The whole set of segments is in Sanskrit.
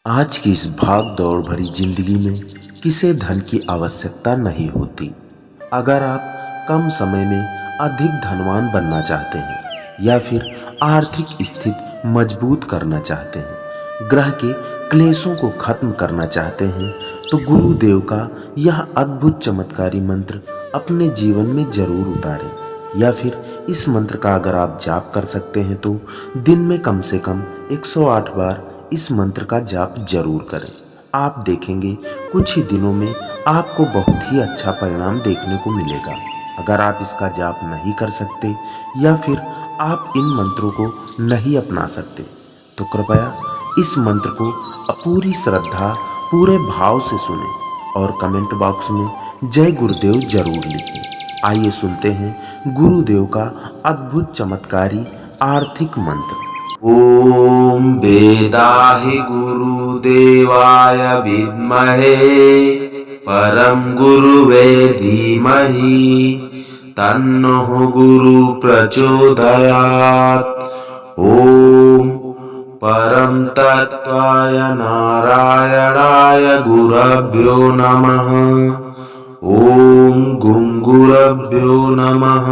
आज की इस भाग दौड़ भरी जिंदगी में किसी धन की आवश्यकता नहीं होती। अगर आप कम समय में अधिक धनवान बनना चाहते हैं या फिर आर्थिक स्थिति मजबूत करना चाहते हैं, ग्रह के क्लेशों को खत्म करना चाहते हैं, तो गुरुदेव का यह अद्भुत चमत्कारी मंत्र अपने जीवन में जरूर उतारें। या फिर इस मंत्र का अगर आप जाप कर सकते हैं तो दिन में कम से कम 108 बार इस मंत्र का जाप जरूर करें। आप देखेंगे कुछ ही दिनों में आपको बहुत ही अच्छा परिणाम देखने को मिलेगा। अगर आप इसका जाप नहीं कर सकते या फिर आप इन मंत्रों को नहीं अपना सकते तो कृपया इस मंत्र को पूरी श्रद्धा पूरे भाव से सुने और कमेंट बॉक्स में जय गुरुदेव जरूर लिखें। आइए सुनते हैं गुरुदेव का अद्भुत चमत्कारी आर्थिक मंत्र। ओम वेदाहि गुरुदेवाय विद्महे परम गुरुवे धीमहि तन्नो गुरु प्रचोदयात्। ओम परम तत्त्वाय नारायणाय गुरभ्यो नमः। ओम गुरुभ्यो नमः।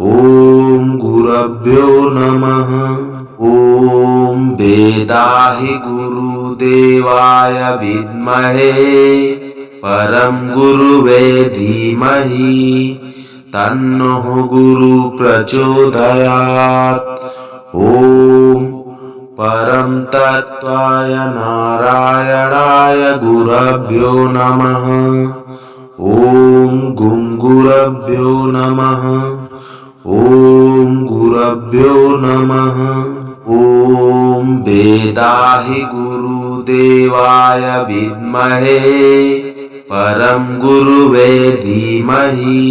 ओम गुरुभ्यो नमः। ओम वेदाहि गुरुदेवाय विद्महे परम गुरुवे धीमहि तन्नो गुरु प्रचोदयात्। ओम परम तत्त्वाय नारायणाय गुरभ्यो नमः। ओम गुरुभ्यो नमः। ओम गुरुभ्यो नमः। ओम वेदाहि गुरुदेवाय विद्महे परम गुरुवे धीमहि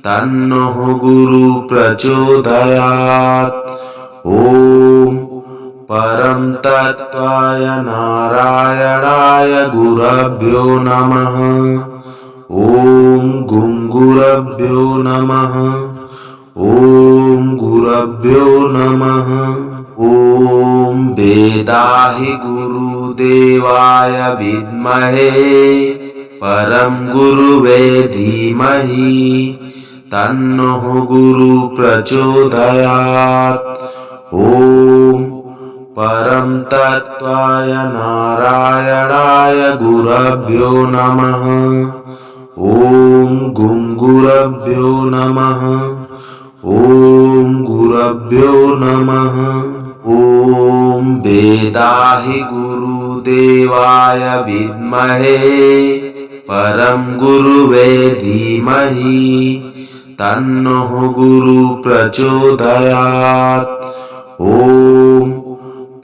तन्नो गुरु प्रचोदयात्। ओम परम तत्त्वाय नारायणाय गुरभ्यो नमः। ओम गुरुभ्यो नमः। ओम गुरुभ्यो नमः। ओम वेदाहि गुरुदेवाय विद्महे परम गुरुवे धीमहि तन्नो गुरु प्रचोदयात्। ओम परम तत्त्वाय नारायणाय गुरभ्यो नमः। ओम गुरुभ्यो नमः। ओम गुरुभ्यो नमः। ओम वेदाहि गुरुदेवाय विद्महे परम गुरुवे धीमहि तन्नो गुरु प्रचोदयात्। ओम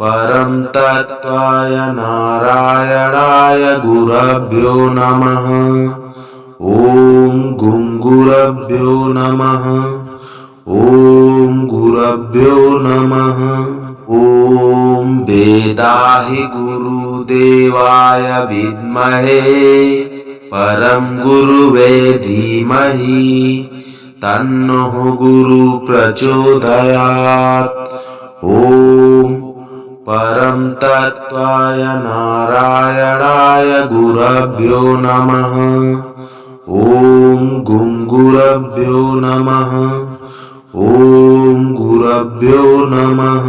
परम तत्त्वाय नारायणाय गुरभ्यो नमः। ओम गुरुभ्यो नमः। ओम गुरुभ्यो नमः। ओम वेदाहि गुरुदेवाय विद्महे परम गुरुवे धीमहि तन्नो गुरु प्रचोदयात्। ओम परम तत्त्वाय नारायणाय गुरभ्यो नमः। ओम गुरुभ्यो नमः। ओम गुरुभ्यो नमः।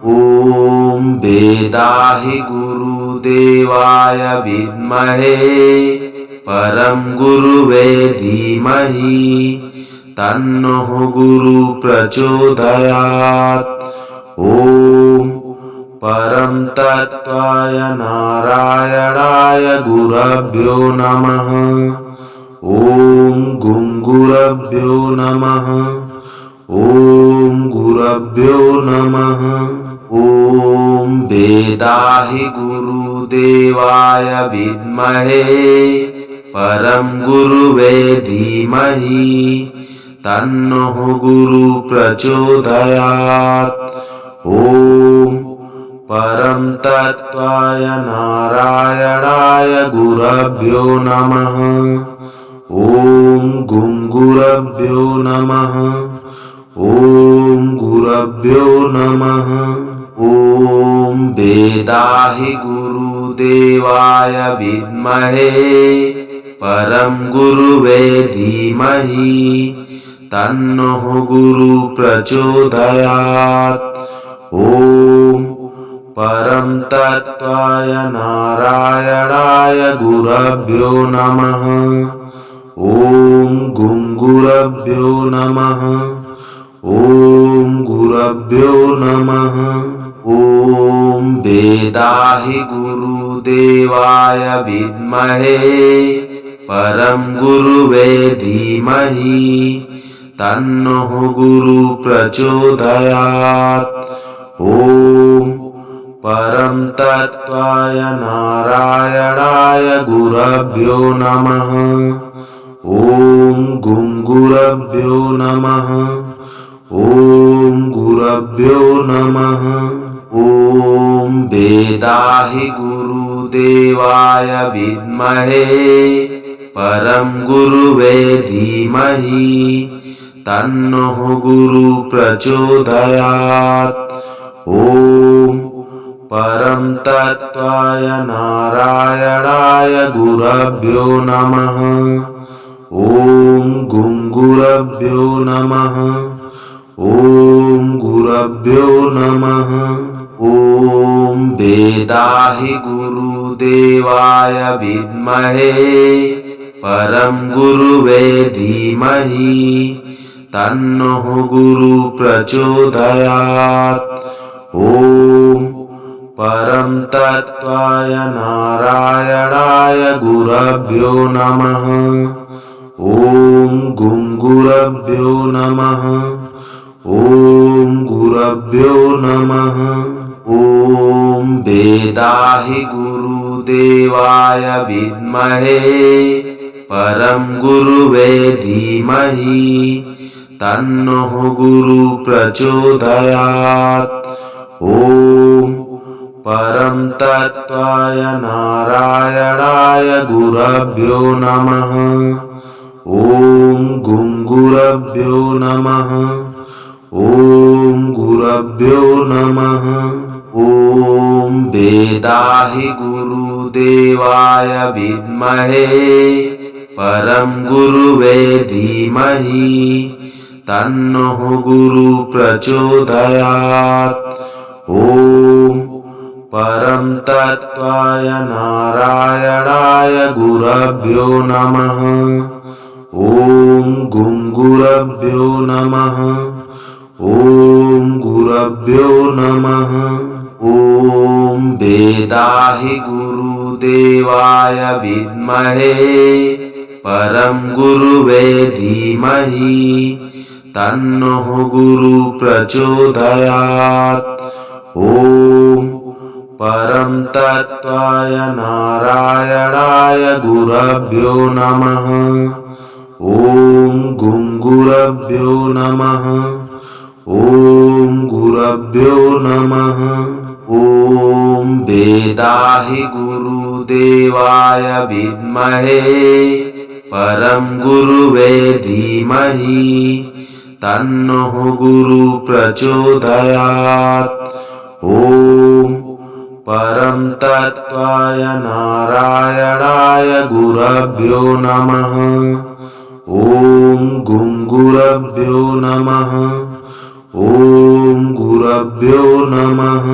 ओम वेदाहि गुरुदेवाय विद्महे परम गुरुवे धीमहि तन्नो गुरु प्रचोदयात्। ओम परम तत्त्वाय नारायणाय गुरभ्यो नमः। ओम गुरुभ्यो नमः। ओम गुरुभ्यो नमः। ओम वेदाहि गुरुदेवाय विद्महे परम गुरुवे धीमहि तन्नो गुरु प्रचोदयात्। ओम परम तत्त्वाय नारायणाय गुरभ्यो नमः। ओम गुरुभ्यो नमः। ओम गुरुभ्यो नमः। ॐ वेदाहि गुरुदेवाय विद्महे परं गुरुवे धीमहि तन्नः गुरु प्रचोदयात्। ॐ परं तत्त्वाय नारायणाय गुरभ्यो नमः। ॐ गुरुभ्यो नमः। ॐ गुरुभ्यो नमः। ॐ वेदाहि गुरुदेवाय विद्महे परं गुरुवे धीमहि तन्नः गुरु प्रचोदयात्। ॐ परं तत्त्वाय नारायणाय गुरभ्यो नमः। ॐ गुरुभ्यो नमः। ॐ गुरुभ्यो नमः। ॐ वेदाहि गुरुदेवाय विद्महे परं गुरुवे धीमहि तन्नः गुरु प्रचोदयात्। ॐ परं तत्त्वाय नारायणाय गुरभ्यो नमः। ॐ गुरुभ्यो नमः। ॐ गुरुभ्यो नमः। ॐ वेदाहि गुरुदेवाय विद्महे परं गुरुवे धीमहि तन्नः गुरु प्रचोदयात्। ॐ परं तत्त्वाय नारायणाय गुरभ्यो नमः। ॐ गुरुभ्यो नमः। ॐ गुरुभ्यो नमः। ॐ वेदाहि गुरुदेवाय विद्महे परं गुरुवे धीमहि तन्नः गुरु प्रचोदयात्। ॐ परं तत्त्वाय नारायणाय गुरभ्यो नमः। ॐ गुरुभ्यो नमः। ॐ गुरुभ्यो नमः। ॐ वेदाहि गुरुदेवाय विद्महे परं गुरुवे धीमहि तन्नः गुरु प्रचोदयात्। ॐ परं तत्त्वाय नारायणाय गुरभ्यो नमः। ॐ गुरुभ्यो नमः। ॐ गुरुभ्यो नमः। ॐ वेदाहि गुरुदेवाय विद्महे परं गुरुवे धीमहि तन्नः गुरु प्रचोदयात्। ॐ परं तत्त्वाय नारायणाय गुरभ्यो नमः। ॐ गुरुभ्यो नमः। ॐ गुरुभ्यो नमः। ॐ वेदाहि गुरुदेवाय विद्महे परं गुरुवे धीमहि तन्नः गुरु प्रचोदयात्। ॐ परं तत्त्वाय नारायणाय गुरभ्यो नमः। ॐ गुरुभ्यो नमः। ॐ गुरुभ्यो नमः।